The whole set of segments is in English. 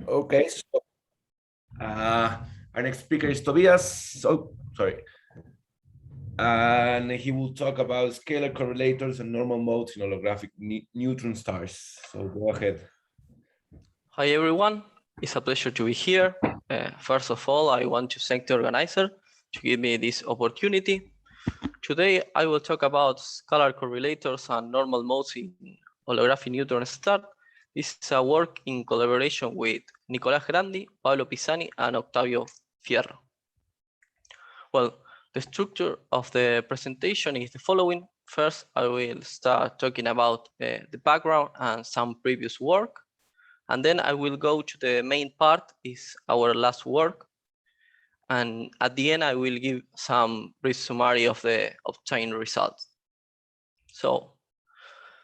Okay, so our next speaker is Tobias. Oh, sorry. And he will talk about scalar correlators and normal modes in holographic neutron stars. So go ahead. Hi everyone, it's a pleasure to be here. First of all, I want to thank the organizer to give me this opportunity. Today, I will talk about scalar correlators and normal modes in holographic neutron star. This is a work in collaboration with Nicolás Grandi, Pablo Pisani, and Octavio Fierro. Well, the structure of the presentation is the following. First, I will start talking about the background and some previous work. And then I will go to the main part, is our last work. And at the end, I will give some brief summary of the obtained results. So,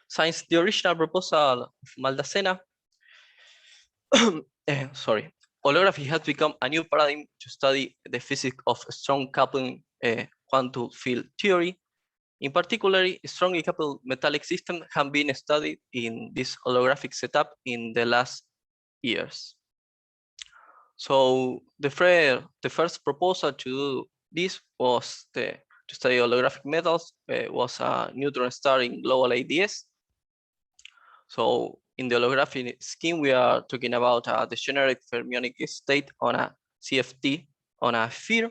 since the original proposal of Maldacena, holography has become a new paradigm to study the physics of strong coupling quantum field theory. In particular, strongly coupled metallic systems have been studied in this holographic setup in the last years. So the first proposal to do this was to study holographic metals, was a neutron star in global ADS. So in the holographic scheme, we are talking about a degenerate fermionic state on a CFT on a sphere.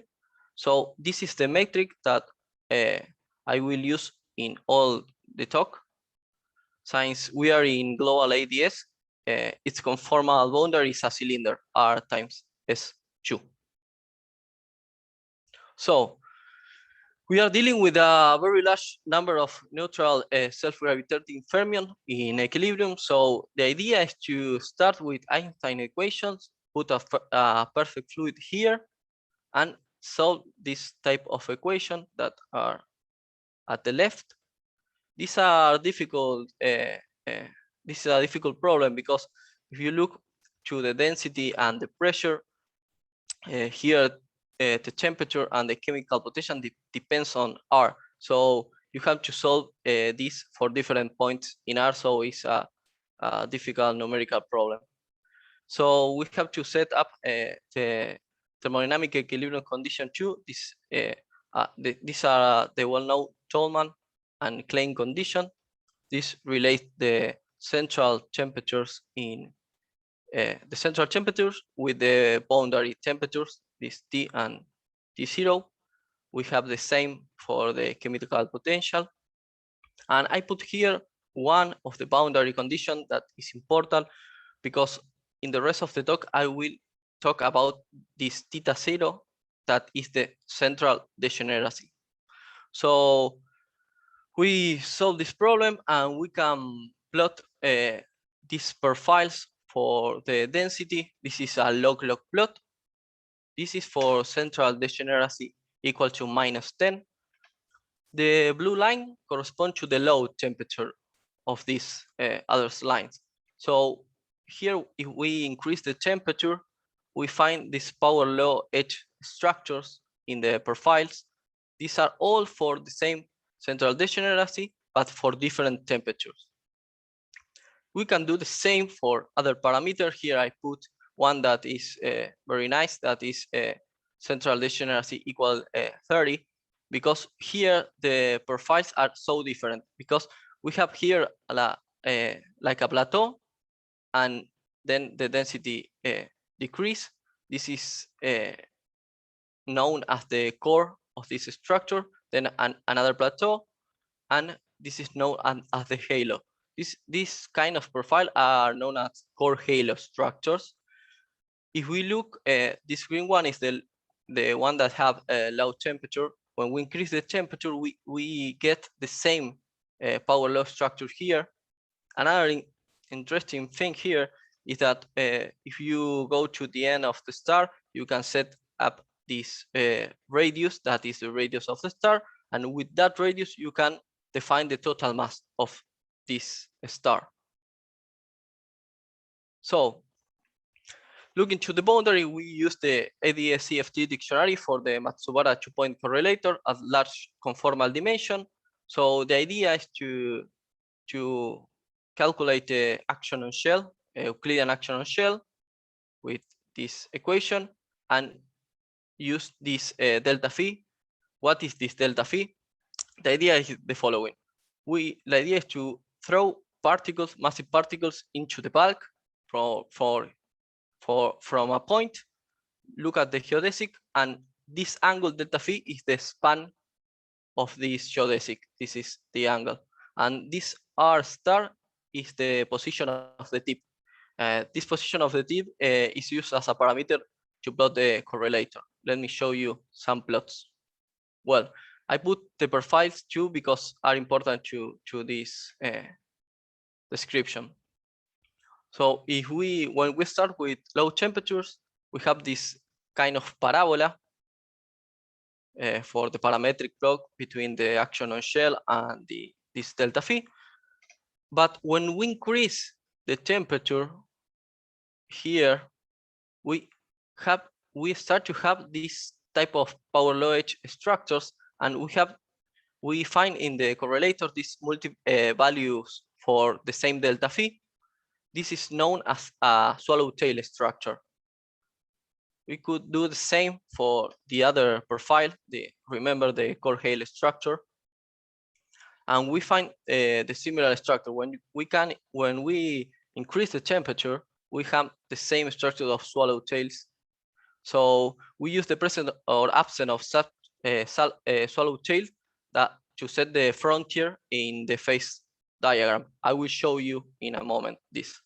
So this is the metric that I will use in all the talk. Since we are in global ADS, its conformal boundary is a cylinder, R times S2. So we are dealing with a very large number of neutral self-gravitating fermion in equilibrium. So the idea is to start with Einstein equations, put a perfect fluid here, and solve this type of equation that are at the left. These are difficult. This is a difficult problem because if you look to the density and the pressure, here the temperature and the chemical potential depends on R. So you have to solve this for different points in R. So it's a difficult numerical problem. So we have to set up the thermodynamic equilibrium condition too. These are the well-known Tolman and Klein condition. This relates the central temperatures in the central temperatures with the boundary temperatures, this T and T0. We have the same for the chemical potential. And I put here one of the boundary conditions that is important because in the rest of the talk, I will talk about this θ0 that is the central degeneracy. So we solve this problem and we can plot these profiles for the density. This is a log-log plot. This is for central degeneracy equal to -10. The blue line corresponds to the low temperature of these other lines. So here, if we increase the temperature, we find these power law edge structures in the profiles. These are all for the same central degeneracy, but for different temperatures. We can do the same for other parameters. Here I put one that is very nice, that is central degeneracy equal 30, because here the profiles are so different, because we have here like a plateau, and then the density decrease. This is known as the core of this structure, then another plateau, and this is known as the halo. This kind of profile are known as core halo structures. If we look, this green one is the one that have a low temperature. When we increase the temperature, we get the same power law structure here. Another interesting thing here is that if you go to the end of the star, you can set up this radius, that is the radius of the star, and with that radius you can define the total mass of this star. So looking to the boundary, we use the ADS-CFT dictionary for the Matsubara 2-point correlator at large conformal dimension. So the idea is to calculate the action on shell, Euclidean action on shell. with this equation and use this delta phi. What is this delta phi? The idea is the following. The idea is to throw particles, massive particles, into the bulk from a point. Look at the geodesic, and this angle delta phi is the span of this geodesic. This is the angle, and this R star is the position of the tip. This position of the tip is used as a parameter to plot the correlator. Let me show you some plots. Well, I put the profiles too because are important to this description. So if when we start with low temperatures, we have this kind of parabola for the parametric plot between the action on shell and this delta phi. But when we increase the temperature here, we start to have this type of power law edge structures, and we find in the correlator these multi values for the same delta phi. This is known as a swallowtail structure. We could do the same for the other profile. Remember the core hail structure, and we find the similar structure. When we increase the temperature, we have the same structure of swallowtails. So we use the presence or absence of swallowtail to set the frontier in the phase diagram. I will show you in a moment this.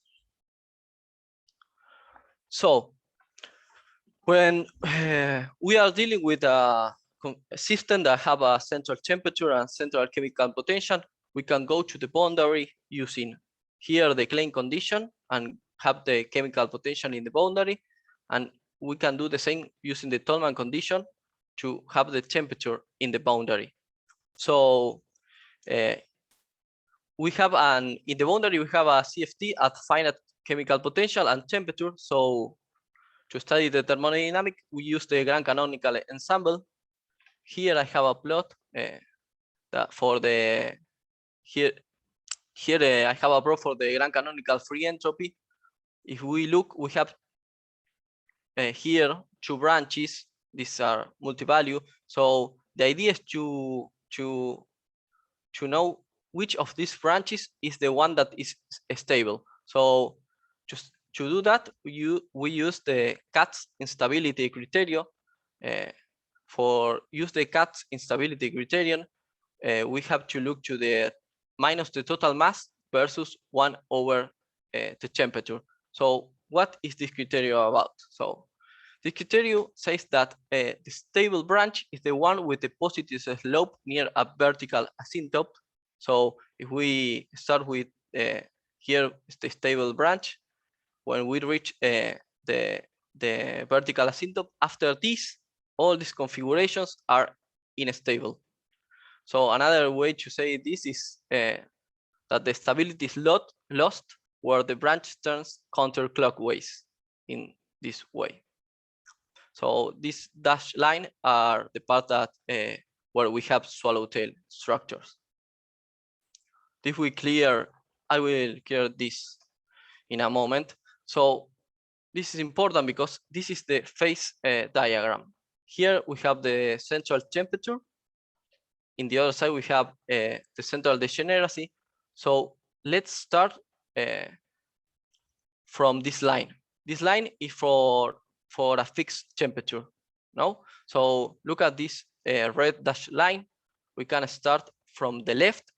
So when we are dealing with a system that have a central temperature and central chemical potential, we can go to the boundary using here the Klein condition and have the chemical potential in the boundary, and we can do the same using the Tolman condition to have the temperature in the boundary. So we have in the boundary we have a CFT at finite chemical potential and temperature. So to study the thermodynamic, we use the grand canonical ensemble. Here I have a plot that for the here I have a plot for the grand canonical free entropy. If we look, we have here two branches. These are multi-value. So the idea is to know which of these branches is the one that is stable. So just to do that, we use the Katz instability criterion. For use the Katz instability criterion, we have to look to the minus the total mass versus 1 over the temperature. So what is this criterion about? So the criterion says that the stable branch is the one with the positive slope near a vertical asymptote. So if we start with here is the stable branch, when we reach the vertical asymptote, after this, all these configurations are unstable. So another way to say this is that the stability is lost where the branch turns counterclockwise in this way. So this dashed line are the part that where we have swallowtail structures. If we clear, I will clear this in a moment. So this is important because this is the phase diagram. Here we have the central temperature. In the other side we have the central degeneracy. So let's start from this line. This line is for a fixed temperature. No, so look at this red dashed line. We can start from the left.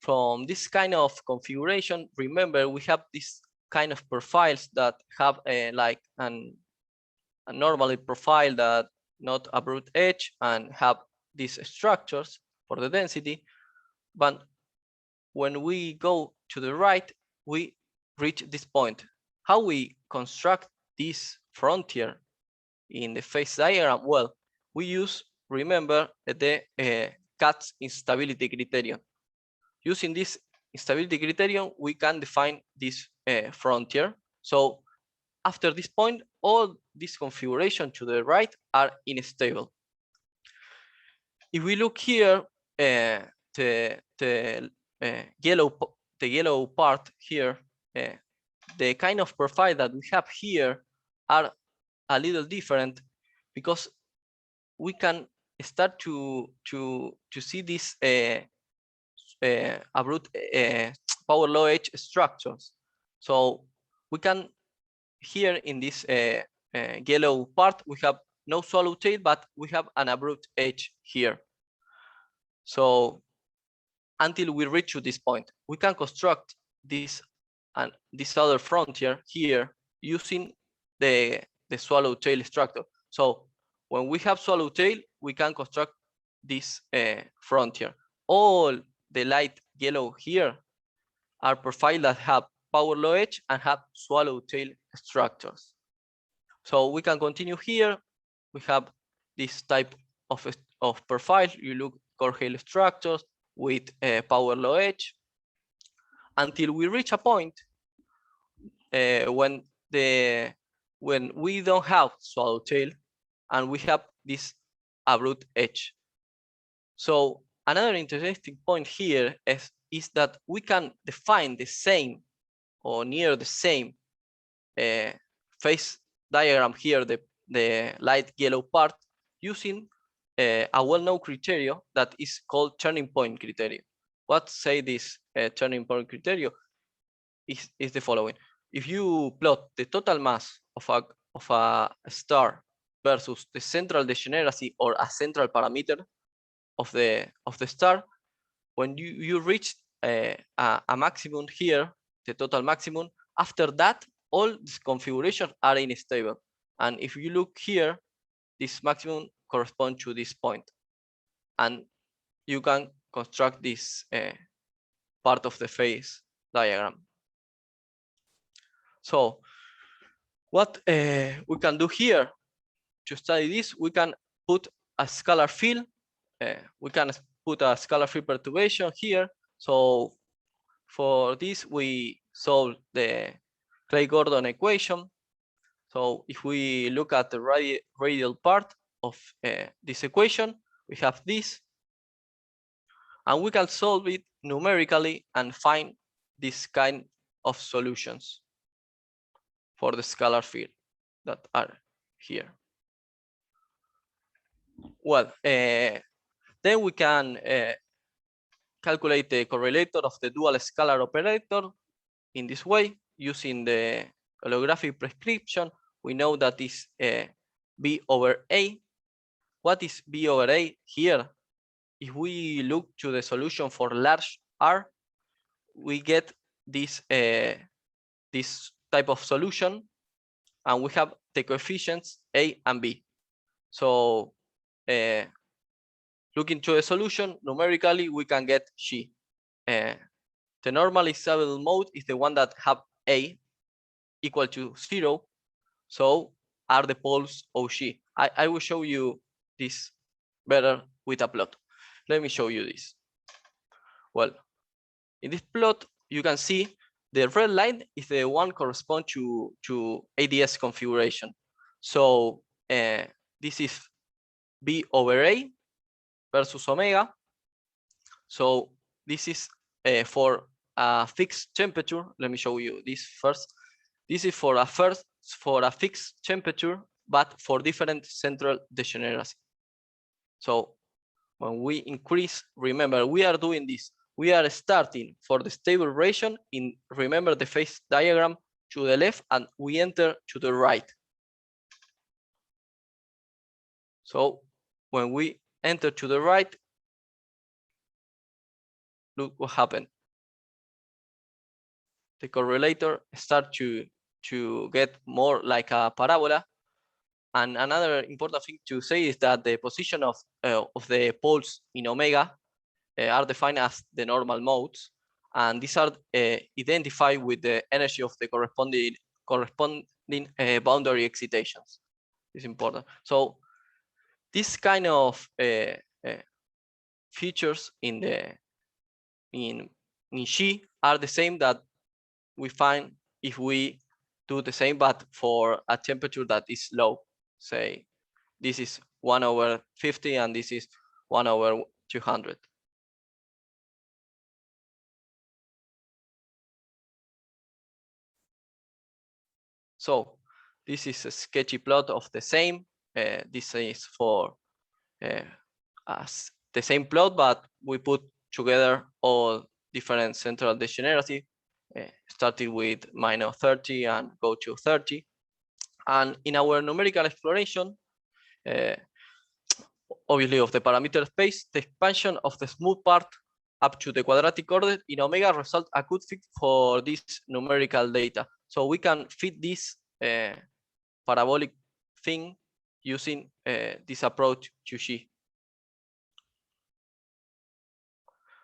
From this kind of configuration, remember we have this kind of profiles that have like a normal profile that not a brute edge and have these structures for the density. But when we go to the right, we reach this point. How we construct this frontier in the phase diagram? Well, we use, remember, the Katz instability criterion. Using this instability criterion, we can define this frontier. So after this point, all this configuration to the right are unstable. If we look here, the yellow part here, the kind of profile that we have here are a little different, because we can start to see this abrupt power law edge structures. So we can, here in this yellow part, we have no swallowtail, but we have an abrupt edge here. So until we reach to this point, we can construct this and this other frontier here using the swallowtail structure. So when we have swallowtail, we can construct this frontier. All the light yellow here are profiles that have power law edge and have swallowtail structures. So we can continue here. We have this type of profile. You look correlator structures with power law edge until we reach a point when we don't have swallowtail and we have this abrupt edge. So another interesting point here is that we can define the same or near the same phase diagram here, the light yellow part, using a well-known criterion that is called turning point criterion. What say this turning point criterion is the following. If you plot the total mass of a star versus the central degeneracy or a central parameter of the star, when you reach a maximum here, the total maximum, after that all these configurations are unstable. And if you look here, this maximum corresponds to this point, and you can construct this part of the phase diagram. So what we can do here to study this, we can put a scalar field. We can put a scalar field perturbation here. So for this, we solve the Clay-Gordon equation. So if we look at the radial part of this equation, we have this, and we can solve it numerically and find this kind of solutions for the scalar field that are here. Well, then we can calculate the correlator of the dual scalar operator in this way using the holographic prescription. We know that is B over A. What is B over A here? If we look to the solution for large R, we get this this type of solution, and we have the coefficients A and B. So looking to the solution numerically, we can get G. The normally stable mode is the one that have A equal to 0. So are the poles OG. I will show you this better with a plot. Let me show you this. Well, in this plot, you can see the red line is the one correspond to ADS configuration. So this is B over A versus omega. So this is for a fixed temperature. Let me show you this first. This is for a fixed temperature, but for different central degeneracy. So when we increase, remember, we are doing this. We are starting for the stable region in, remember the phase diagram, to the left, and we enter to the right. So when we enter to the right, look what happened. The correlator start to get more like a parabola. And another important thing to say is that the position of the poles in omega are defined as the normal modes, and these are identified with the energy of the corresponding boundary excitations. It's important. So this kind of features in G are the same that we find if we do the same, but for a temperature that is low. Say this is 1/50 and this is 1/200. So this is a sketchy plot of the same. This is for as the same plot, but we put together all different central degeneracy, starting with -30 and go to 30. And in our numerical exploration, obviously of the parameter space, the expansion of the smooth part up to the quadratic order in omega result a good fit for this numerical data. So we can fit this parabolic thing using this approach to G.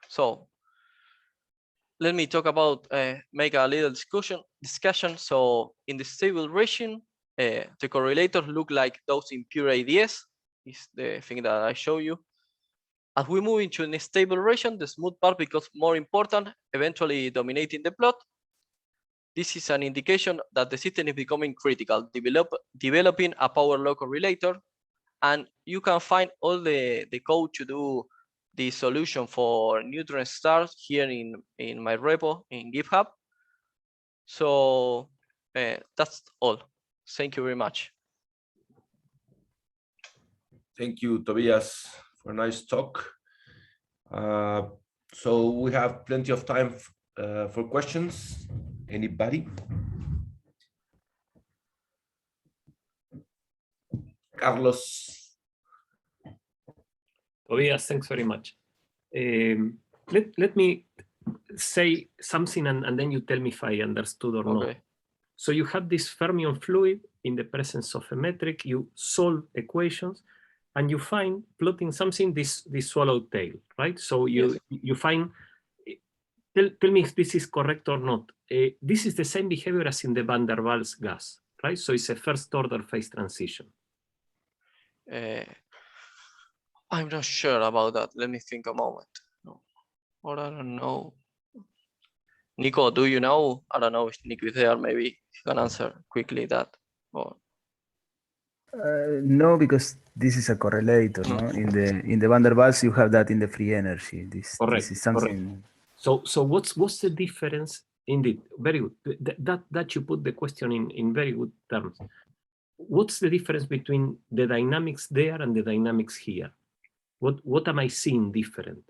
So let me talk about make a little discussion. So in the stable region, the correlators look like those in pure ADS. Is the thing that I show you. As we move into an stable region, the smooth part becomes more important, eventually dominating the plot. This is an indication that the system is becoming critical, developing a power law correlator, and you can find all the code to do the solution for neutron stars here in my repo in GitHub. So that's all. Thank you very much. Thank you, Tobias, for a nice talk. So we have plenty of time for questions. Anybody? Carlos. Tobias, thanks very much. Let me say something and then you tell me if I understood or not. So you have this fermion fluid in the presence of a metric, you solve equations, and you find plotting something this swallowtail, right? So you find, tell me if this is correct or not. This is the same behavior as in the van der Waals gas, right? So it's a first order phase transition. I'm not sure about that. Let me think a moment. Or I don't know. Nico, do you know? I don't know if Nico is there. Maybe you can answer quickly that. Or... no, because this is a correlator. No, in the van der Waals you have that in the free energy. This is something. Correct. So what's the difference? Indeed, very good. That you put the question in very good terms. What's the difference between the dynamics there and the dynamics here? What am I seeing different?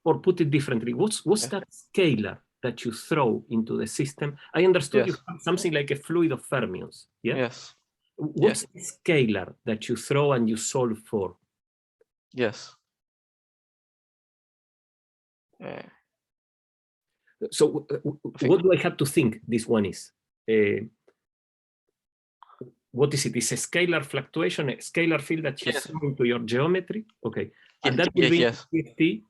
Or put it differently, what's that scalar that you throw into the system? I understood you have something like a fluid of fermions. Yeah. Yes. What's the scalar that you throw and you solve for? Yes. So what do I have to think this one is? What is it? Is a scalar fluctuation, a scalar field that you throw into your geometry? Okay. And that will be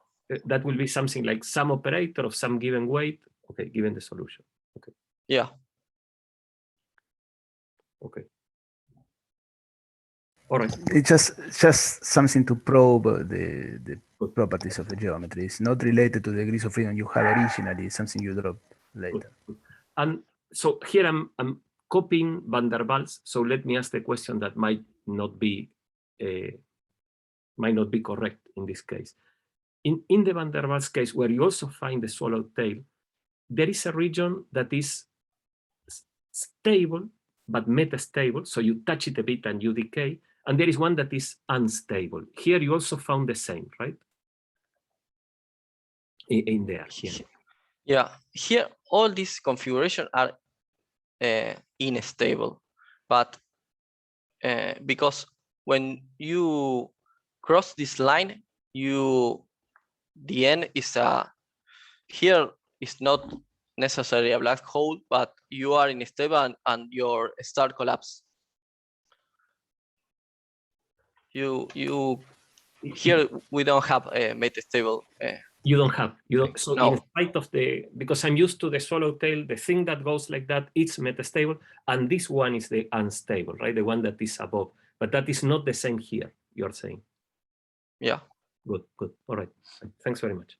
that will be something like some operator of some given weight, okay, given the solution. Okay. Yeah. Okay. All right. It's just something to probe the properties of the geometry. It's not related to the degrees of freedom you had originally. It's something you drop later. And so here I'm copying van der Waals. So let me ask the question that might not be correct in this case. In the van der Waals case, where you also find the swallowtail, there is a region that is stable, but metastable. So you touch it a bit and you decay. And there is one that is unstable. Here you also found the same, right? In there. Here. Yeah. Here, all these configurations are unstable. But because when you cross this line, the end is here is not necessarily a black hole, but you are unstable and your star collapse. Here we don't have a metastable. You don't have. So no. In spite of because I'm used to the swallowtail, the thing that goes like that, it's metastable, and this one is the unstable, right? The one that is above. But that is not the same here, you're saying. Yeah. Good. All right. Thanks very much.